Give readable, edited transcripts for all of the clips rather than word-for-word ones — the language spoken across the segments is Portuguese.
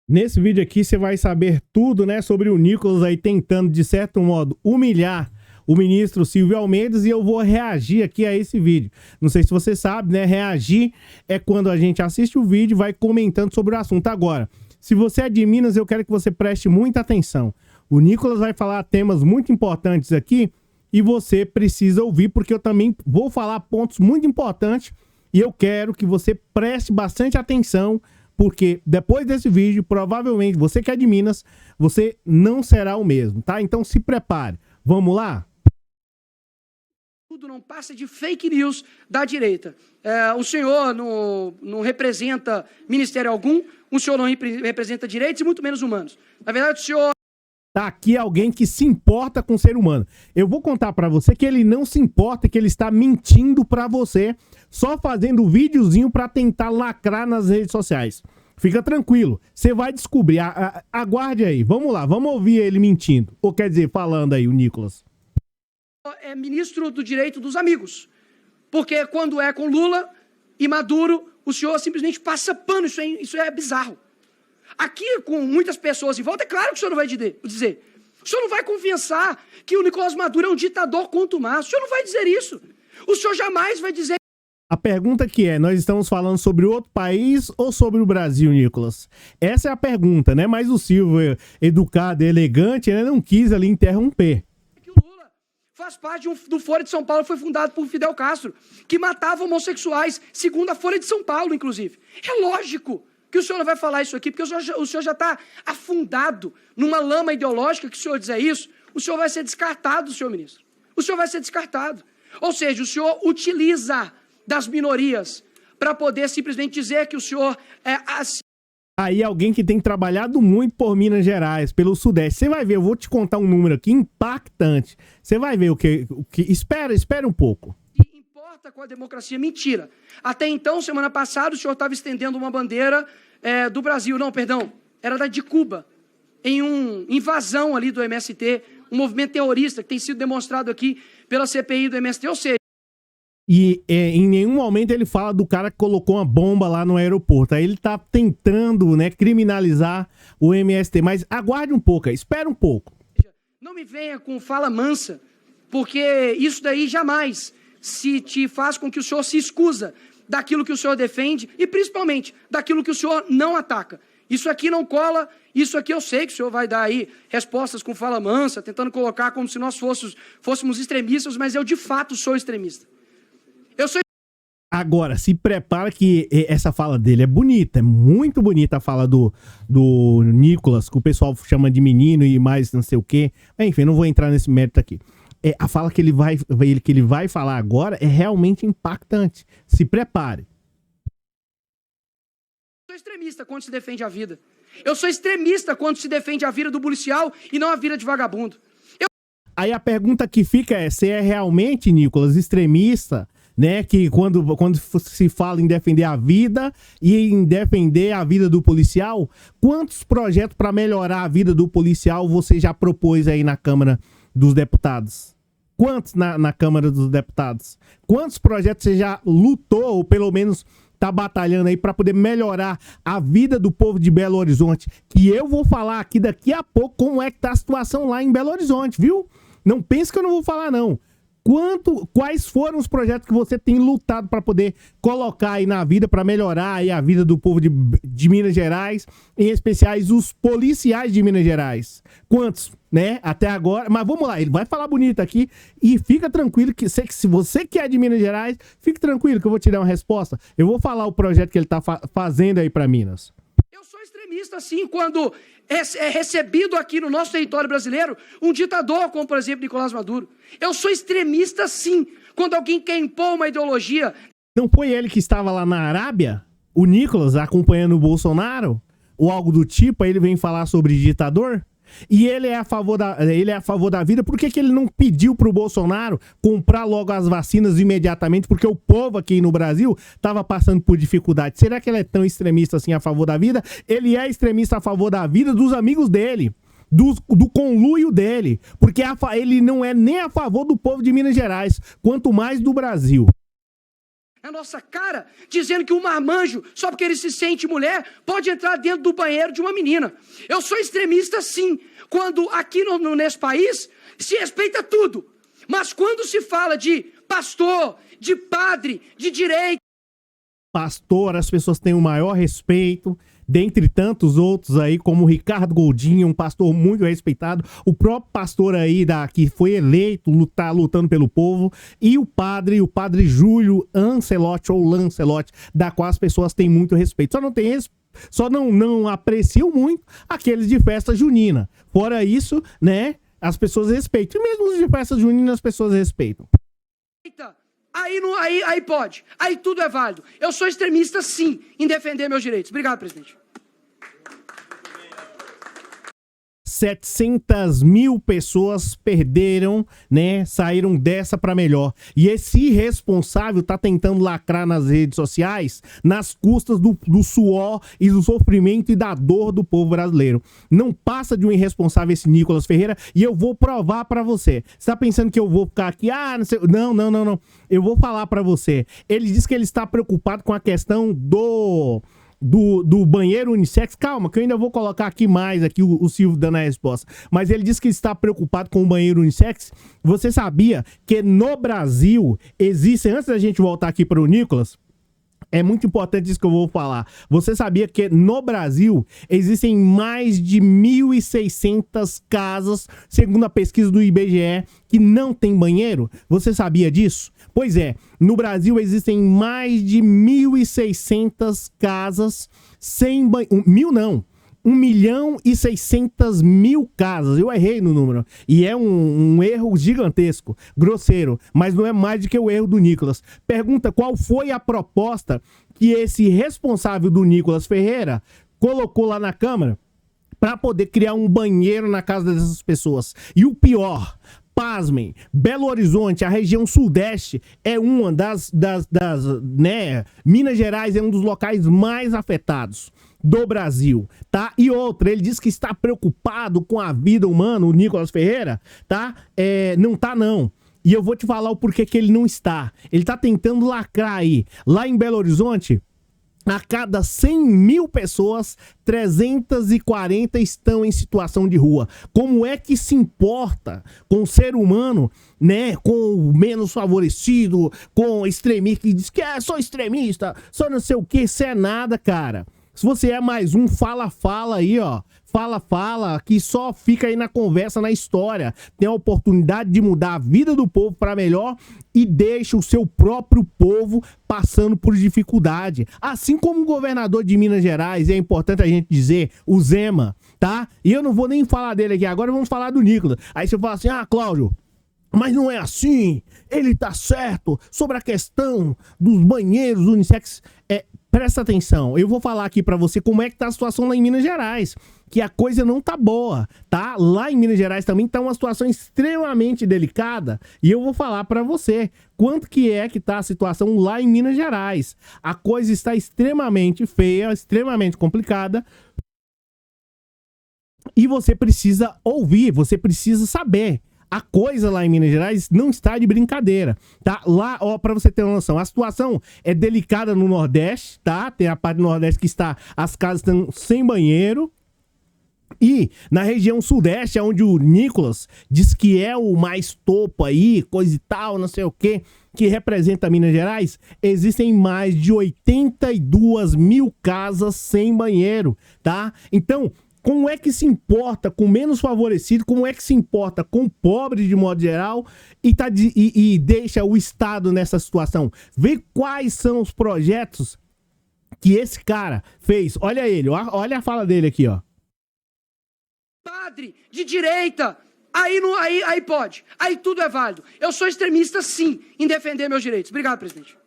Nesse vídeo aqui você vai saber tudo, né, sobre o Nicolas aí tentando, de certo modo, humilhar o ministro Silvio Almeida, e eu vou reagir aqui a esse vídeo. Não sei se você sabe, né, reagir é quando a gente assiste o vídeo e vai comentando sobre o assunto. Agora, se você é de Minas, eu quero que você preste muita atenção. O Nicolas vai falar temas muito importantes aqui e você precisa ouvir, porque eu também vou falar pontos muito importantes e eu quero que você preste bastante atenção, porque depois desse vídeo, provavelmente, você que é de Minas, você não será o mesmo, tá? Então se prepare. Vamos lá? Tudo não passa de fake news da direita. O senhor não representa ministério algum, o senhor não representa direitos e muito menos humanos. Na verdade, o senhor... Tá aqui alguém que se importa com o ser humano. Eu vou contar pra você que ele não se importa, que ele está mentindo pra você, só fazendo um videozinho pra tentar lacrar nas redes sociais. Fica tranquilo, você vai descobrir. Aguarde aí, vamos lá, vamos ouvir ele mentindo. Ou quer dizer, falando aí, o Nicolas. É ministro do direito dos amigos. Porque quando é com Lula e Maduro, o senhor simplesmente passa pano, isso é bizarro. Aqui, com muitas pessoas em volta, é claro que o senhor não vai dizer. O senhor não vai confessar que o Nicolás Maduro é um ditador contumaz. O senhor não vai dizer isso. O senhor jamais vai dizer... A pergunta que é, nós estamos falando sobre outro país ou sobre o Brasil, Nicolas? Essa é a pergunta, né? Mas o Silvio, educado e elegante, ele não quis ali interromper. Que o Lula faz parte do Folha de São Paulo, que foi fundado por Fidel Castro, que matava homossexuais, segundo a Folha de São Paulo, inclusive. É lógico que o senhor não vai falar isso aqui, porque o senhor já está afundado numa lama ideológica, que o senhor dizer isso, o senhor vai ser descartado, senhor ministro. O senhor vai ser descartado. Ou seja, o senhor utiliza das minorias para poder simplesmente dizer que o senhor é assim. Aí alguém que tem trabalhado muito por Minas Gerais, pelo Sudeste. Você vai ver, eu vou te contar um número aqui impactante. Você vai ver o que... Espera um pouco. Importa com a democracia, mentira. Até então, semana passada, o senhor estava estendendo uma bandeira do Brasil. Não, perdão, era de Cuba. Em uma invasão ali do MST, um movimento terrorista que tem sido demonstrado aqui pela CPI do MST. Ou seja... E em nenhum momento ele fala do cara que colocou uma bomba lá no aeroporto. Aí ele tá tentando, né, criminalizar o MST. Mas aguarde um pouco, espera um pouco. Não me venha com fala mansa, porque isso daí jamais se te faz com que o senhor se escusa daquilo que o senhor defende e principalmente daquilo que o senhor não ataca. Isso aqui não cola, isso aqui eu sei que o senhor vai dar aí respostas com fala mansa, tentando colocar como se nós fôssemos extremistas, mas eu de fato sou extremista. Eu sou... Agora, se prepara que essa fala dele é bonita, é muito bonita a fala do Nicolas, que o pessoal chama de menino e mais não sei o quê. Enfim, não vou entrar nesse mérito aqui. A fala que ele vai falar agora é realmente impactante. Se prepare. Eu sou extremista quando se defende a vida. Eu sou extremista quando se defende a vida do policial e não a vida de vagabundo. Aí a pergunta que fica é, você é realmente, Nicolas, extremista, né? Que quando se fala em defender a vida e em defender a vida do policial, quantos projetos para melhorar a vida do policial você já propôs aí na Câmara dos Deputados? Quantos na Câmara dos Deputados? Quantos projetos você já lutou, ou pelo menos tá batalhando aí para poder melhorar a vida do povo de Belo Horizonte? Que eu vou falar aqui daqui a pouco como é que tá a situação lá em Belo Horizonte, viu? Não pense que eu não vou falar, não. Quais foram os projetos que você tem lutado para poder colocar aí na vida, para melhorar aí a vida do povo de Minas Gerais, em especiais os policiais de Minas Gerais? Quantos, né? Até agora. Mas vamos lá, ele vai falar bonito aqui e fica tranquilo que se você que é de Minas Gerais, fique tranquilo que eu vou te dar uma resposta. Eu vou falar o projeto que ele tá fazendo aí para Minas. Eu sou extremista, sim, quando é recebido aqui no nosso território brasileiro um ditador, como, por exemplo, Nicolás Maduro. Eu sou extremista, sim, quando alguém quer impor uma ideologia... Não foi ele que estava lá na Arábia, o Nicolas, acompanhando o Bolsonaro? Ou algo do tipo, aí ele vem falar sobre ditador? E ele é a favor da vida, por que ele não pediu pro Bolsonaro comprar logo as vacinas imediatamente? Porque o povo aqui no Brasil estava passando por dificuldade. Será que ele é tão extremista assim a favor da vida? Ele é extremista a favor da vida dos amigos dele, do conluio dele, porque ele não é nem a favor do povo de Minas Gerais, quanto mais do Brasil. Na nossa cara, dizendo que um marmanjo, só porque ele se sente mulher, pode entrar dentro do banheiro de uma menina. Eu sou extremista, sim, quando aqui nesse país se respeita tudo. Mas quando se fala de pastor, de padre, de direito... Pastor, as pessoas têm o maior respeito, dentre tantos outros aí, como o Ricardo Goldinho, um pastor muito respeitado, o próprio pastor aí que foi eleito, lutando pelo povo, e o padre Júlio Ancelotti, ou Lancelotti, da qual as pessoas têm muito respeito. Só não apreciam muito aqueles de festa junina. Fora isso, né, as pessoas respeitam. E mesmo os de festa junina, as pessoas respeitam. Aí pode. Aí tudo é válido. Eu sou extremista, sim, em defender meus direitos. Obrigado, presidente. 700 mil pessoas perderam, né? Saíram dessa para melhor. E esse irresponsável tá tentando lacrar nas redes sociais nas custas do suor e do sofrimento e da dor do povo brasileiro. Não passa de um irresponsável esse Nicolas Ferreira, e eu vou provar para você. Você tá pensando que eu vou ficar aqui? Não. Eu vou falar para você. Ele diz que ele está preocupado com a questão do banheiro unissex. Calma, que eu ainda vou colocar aqui mais o Silvio dando a resposta. Mas ele disse que está preocupado com o banheiro unissex. Você sabia que no Brasil existem, antes da gente voltar aqui para o Nicolas, é muito importante isso que eu vou falar. Você sabia que no Brasil existem mais de 1.600 casas, segundo a pesquisa do IBGE, que não tem banheiro? Você sabia disso? Pois é, no Brasil existem mais de 1.600 casas sem banheiro. 1.600.000 casas. Eu errei no número. E é um erro gigantesco, grosseiro. Mas não é mais do que o erro do Nicolas. Pergunta qual foi a proposta que esse responsável do Nicolas Ferreira colocou lá na Câmara para poder criar um banheiro na casa dessas pessoas. E o pior... Pasmem, Belo Horizonte, a região sudeste, é uma das né, Minas Gerais é um dos locais mais afetados do Brasil, tá? E outra, ele diz que está preocupado com a vida humana, o Nicolas Ferreira, tá? Não tá, não. E eu vou te falar o porquê que ele não está. Ele tá tentando lacrar aí. Lá em Belo Horizonte, a cada 100 mil pessoas, 340 estão em situação de rua. Como é que se importa com o ser humano, né? Com o menos favorecido, com o extremista que diz que sou extremista, sou não sei o que, isso é nada, cara. Se você é mais um fala aí, ó. Fala, que só fica aí na conversa, na história. Tem a oportunidade de mudar a vida do povo para melhor e deixa o seu próprio povo passando por dificuldade. Assim como o governador de Minas Gerais, é importante a gente dizer, o Zema, tá? E eu não vou nem falar dele aqui agora, vamos falar do Nicolas. Aí você fala assim, Cláudio, mas não é assim, ele tá certo sobre a questão dos banheiros unissex. Presta atenção, eu vou falar aqui pra você como é que tá a situação lá em Minas Gerais, que a coisa não tá boa, tá? Lá em Minas Gerais também tá uma situação extremamente delicada, e eu vou falar pra você quanto que tá a situação lá em Minas Gerais. A coisa está extremamente feia, extremamente complicada, e você precisa ouvir, você precisa saber. A coisa lá em Minas Gerais não está de brincadeira, tá? Lá, ó, pra você ter uma noção, a situação é delicada no Nordeste, tá? Tem a parte do Nordeste que as casas estão sem banheiro. E na região Sudeste, onde o Nicolas diz que é o mais topo aí, coisa e tal, não sei o que representa Minas Gerais, existem mais de 82 mil casas sem banheiro, tá? Então... como é que se importa com o menos favorecido? Como é que se importa com o pobre de modo geral e deixa o Estado nessa situação? Vê quais são os projetos que esse cara fez. Olha ele, olha a fala dele aqui, ó. Padre de direita, aí pode. Aí tudo é válido. Eu sou extremista, sim, em defender meus direitos. Obrigado, presidente.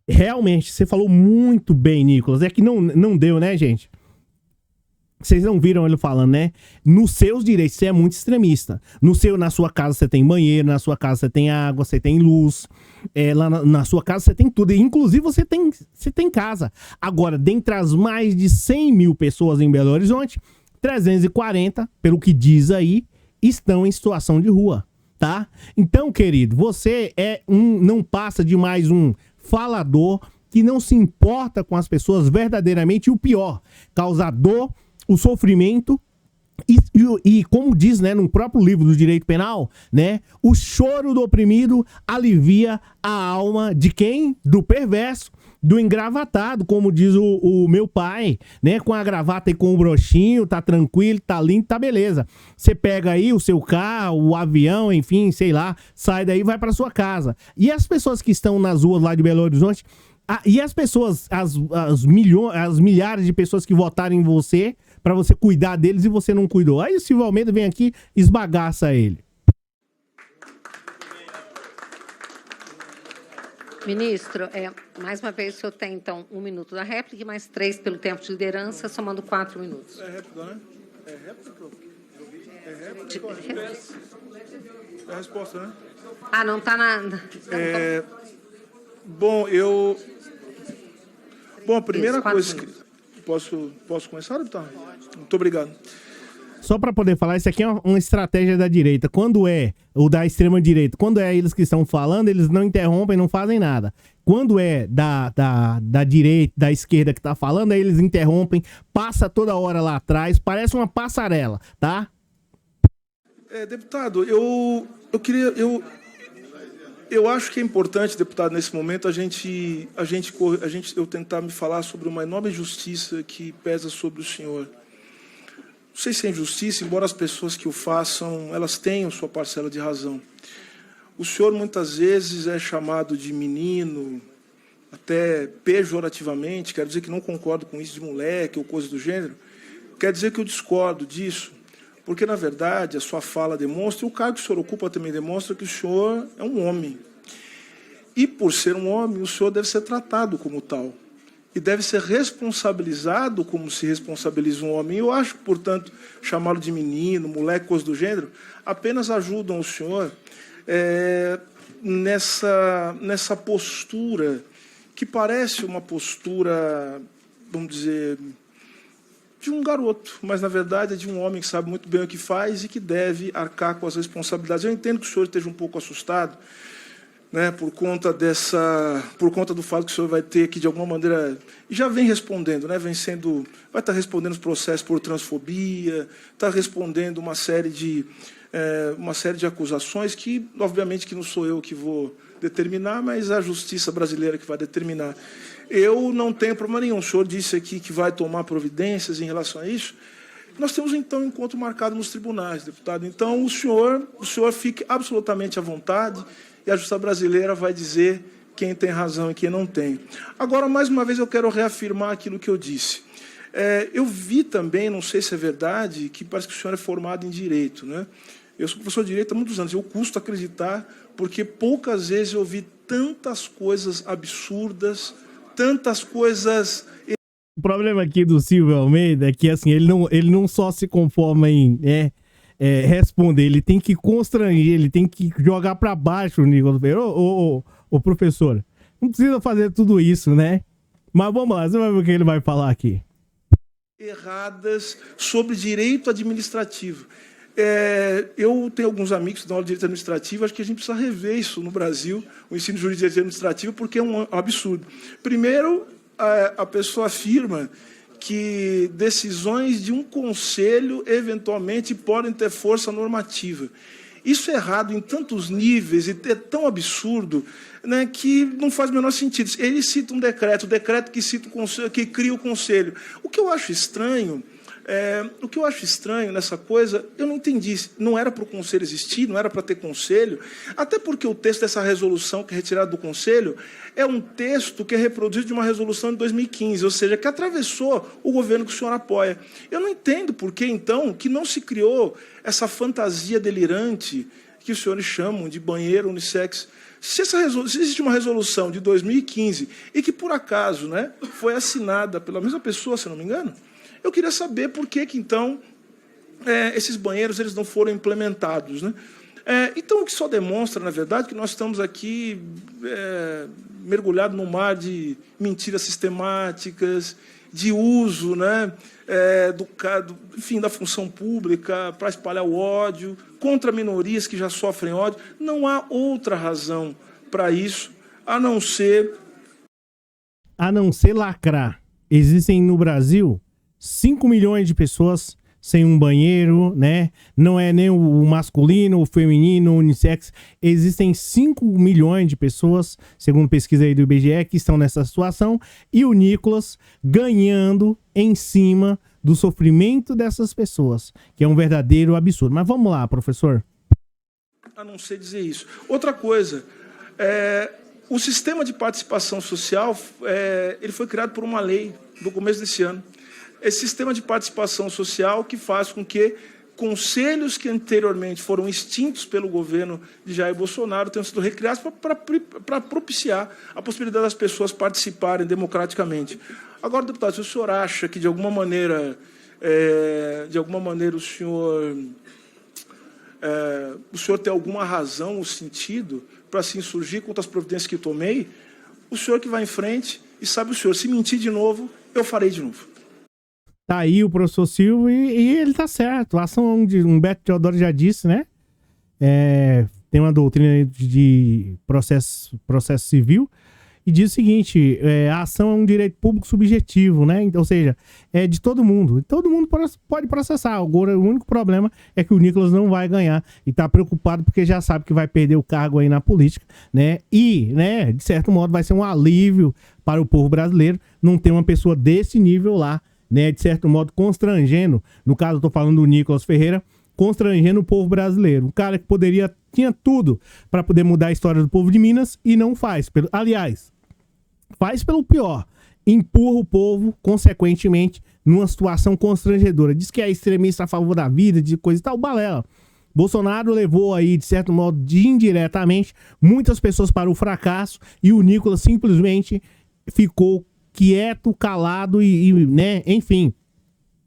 Realmente, você falou muito bem, Nicolas. É que não deu, né, gente? Vocês não viram ele falando, né? Nos seus direitos, você é muito extremista. Na sua casa você tem banheiro, na sua casa você tem água, você tem luz. Lá na sua casa você tem tudo. Inclusive você tem casa. Agora, dentre as mais de 100 mil pessoas em Belo Horizonte, 340, pelo que diz aí, estão em situação de rua. tá? Então, querido, você não passa de mais um falador que não se importa com as pessoas verdadeiramente, e o pior, causar dor, o sofrimento. E como diz, né, no próprio livro do Direito Penal, né, o choro do oprimido alivia a alma de quem? Do perverso, do engravatado, como diz o meu pai, né, com a gravata e com o broxinho, tá tranquilo, tá lindo, tá beleza. Você pega aí o seu carro, o avião, enfim, sei lá, sai daí e vai pra sua casa. E as pessoas que estão nas ruas lá de Belo Horizonte, e as pessoas, as milhares de pessoas que votaram em você, pra você cuidar deles e você não cuidou. Aí o Silvio Almeida vem aqui e esbagaça ele. Ministro, mais uma vez o senhor tem, então, 1 minuto da réplica e mais 3 pelo tempo de liderança, somando 4 minutos. É réplica, né? É réplica? É réplica? É a resposta, né? Ah, não está na... Bom, Bom, a primeira Isso, coisa... 4 minutos. Posso começar, deputado? Muito obrigado. Só para poder falar, isso aqui é uma estratégia da direita. Quando é o da extrema direita, quando é eles que estão falando, eles não interrompem, não fazem nada. Quando é da direita, da esquerda que tá falando, aí eles interrompem, passa toda hora lá atrás, parece uma passarela, tá? Deputado, eu acho que é importante, deputado, nesse momento, eu tentar me falar sobre uma enorme injustiça que pesa sobre o senhor. Não sei se é injustiça, embora as pessoas que o façam, elas tenham sua parcela de razão. O senhor, muitas vezes, é chamado de menino, até pejorativamente, quero dizer que não concordo com isso de moleque ou coisa do gênero, quer dizer que eu discordo disso, porque, na verdade, a sua fala demonstra, e o cargo que o senhor ocupa também demonstra que o senhor é um homem. E, por ser um homem, o senhor deve ser tratado como tal. E deve ser responsabilizado como se responsabiliza um homem. Eu acho que, portanto, chamá-lo de menino, moleque, coisa do gênero, apenas ajudam o senhor nessa postura, que parece uma postura, vamos dizer... de um garoto, mas, na verdade, é de um homem que sabe muito bem o que faz e que deve arcar com as responsabilidades. Eu entendo que o senhor esteja um pouco assustado, né, por conta do fato que o senhor vai ter que, de alguma maneira, e já vem respondendo, né, vai estar respondendo os processos por transfobia, está respondendo uma série de acusações que, obviamente, que não sou eu que vou determinar, mas a justiça brasileira que vai determinar. Eu não tenho problema nenhum. O senhor disse aqui que vai tomar providências em relação a isso. Nós temos, então, um encontro marcado nos tribunais, deputado. Então, o senhor fique absolutamente à vontade e a justiça brasileira vai dizer quem tem razão e quem não tem. Agora, mais uma vez, eu quero reafirmar aquilo que eu disse. Eu vi também, não sei se é verdade, que parece que o senhor é formado em Direito, né? Eu sou professor de Direito há muitos anos. Eu custo acreditar, porque poucas vezes eu vi tantas coisas absurdas, tantas coisas... O problema aqui do Silvio Almeida é que, assim, ele não só se conforma em responder, ele tem que constranger, ele tem que jogar para baixo o Nicolas Ferreira. Ô, professor, não precisa fazer tudo isso, né? Mas vamos lá, você vai ver o que ele vai falar aqui. Erradas sobre direito administrativo. Eu tenho alguns amigos que dão aula de direito administrativo, acho que a gente precisa rever isso no Brasil, o ensino de direito administrativo, porque é um absurdo. Primeiro, a pessoa afirma que decisões de um conselho, eventualmente, podem ter força normativa. Isso é errado em tantos níveis e é tão absurdo, né, que não faz o menor sentido. Ele cita um decreto, o decreto que cria o conselho. O que eu acho estranho nessa coisa, eu não entendi. Não era para o conselho existir, não era para ter conselho, até porque o texto dessa resolução que é retirado do conselho é um texto que é reproduzido de uma resolução de 2015, ou seja, que atravessou o governo que o senhor apoia. Eu não entendo por que, então, que não se criou essa fantasia delirante que os senhores chamam de banheiro unissex. Se existe uma resolução de 2015 e que, por acaso, né, foi assinada pela mesma pessoa, se não me engano, eu queria saber por que então, esses banheiros eles não foram implementados, né? Então, o que só demonstra, na verdade, que nós estamos aqui mergulhados num mar de mentiras sistemáticas de uso, né, enfim, da função pública para espalhar o ódio contra minorias que já sofrem ódio. Não há outra razão para isso, a não ser lacrar. Existem no Brasil 5 milhões de pessoas sem um banheiro, né? Não é nem o masculino, o feminino, o unissex. Existem 5 milhões de pessoas, segundo pesquisa aí do IBGE, que estão nessa situação. E o Nicolas ganhando em cima do sofrimento dessas pessoas, que é um verdadeiro absurdo. Mas vamos lá, professor. A não ser dizer isso. Outra coisa, o sistema de participação social ele foi criado por uma lei do começo desse ano. Esse sistema de participação social que faz com que conselhos que anteriormente foram extintos pelo governo de Jair Bolsonaro tenham sido recriados para propiciar a possibilidade das pessoas participarem democraticamente. Agora, deputado, se o senhor acha que, de alguma maneira o senhor tem alguma razão ou sentido para se insurgir contra as providências que tomei, o senhor que vai em frente e sabe o senhor, se mentir de novo, eu farei de novo. Tá aí o professor Silvio e ele tá certo. A ação de Humberto Teodoro já disse, né? Tem uma doutrina de processo civil e diz o seguinte, a ação é um direito público subjetivo, né? Então, ou seja, é de todo mundo. Todo mundo pode processar. Agora, o único problema é que o Nicolas não vai ganhar e tá preocupado porque já sabe que vai perder o cargo aí na política, né? E, né, de certo modo, vai ser um alívio para o povo brasileiro não ter uma pessoa desse nível lá, né, de certo modo constrangendo, no caso eu tô falando do Nicolas Ferreira, constrangendo o povo brasileiro. Um cara que tinha tudo para poder mudar a história do povo de Minas e não faz. Aliás, faz pelo pior. Empurra o povo, consequentemente, numa situação constrangedora. Diz que é extremista a favor da vida, de coisa e tal, balela. Bolsonaro levou aí, de certo modo, indiretamente, muitas pessoas para o fracasso e o Nicolas simplesmente ficou quieto, calado e, né, enfim,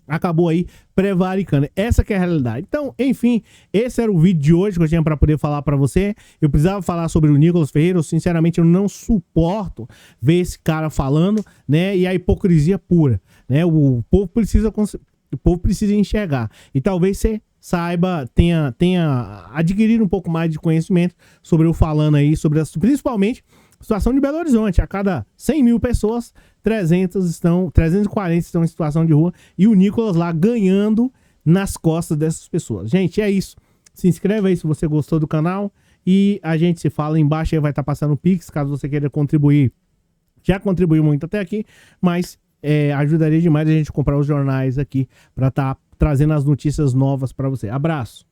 acabou aí prevaricando. Essa que é a realidade. Então, enfim, esse era o vídeo de hoje que eu tinha para poder falar para você. Eu precisava falar sobre o Nicolas Ferreira. Eu, sinceramente, eu não suporto ver esse cara falando, né, e a hipocrisia pura, né? O povo precisa enxergar. E talvez você saiba, tenha adquirido um pouco mais de conhecimento sobre eu falando aí, principalmente situação de Belo Horizonte. A cada 100 mil pessoas, 340 estão em situação de rua e o Nicolas lá ganhando nas costas dessas pessoas. Gente, é isso. Se inscreve aí se você gostou do canal e a gente se fala embaixo. Aí vai estar passando o Pix, caso você queira contribuir. Já contribuiu muito até aqui, mas ajudaria demais a gente comprar os jornais aqui para estar trazendo as notícias novas para você. Abraço.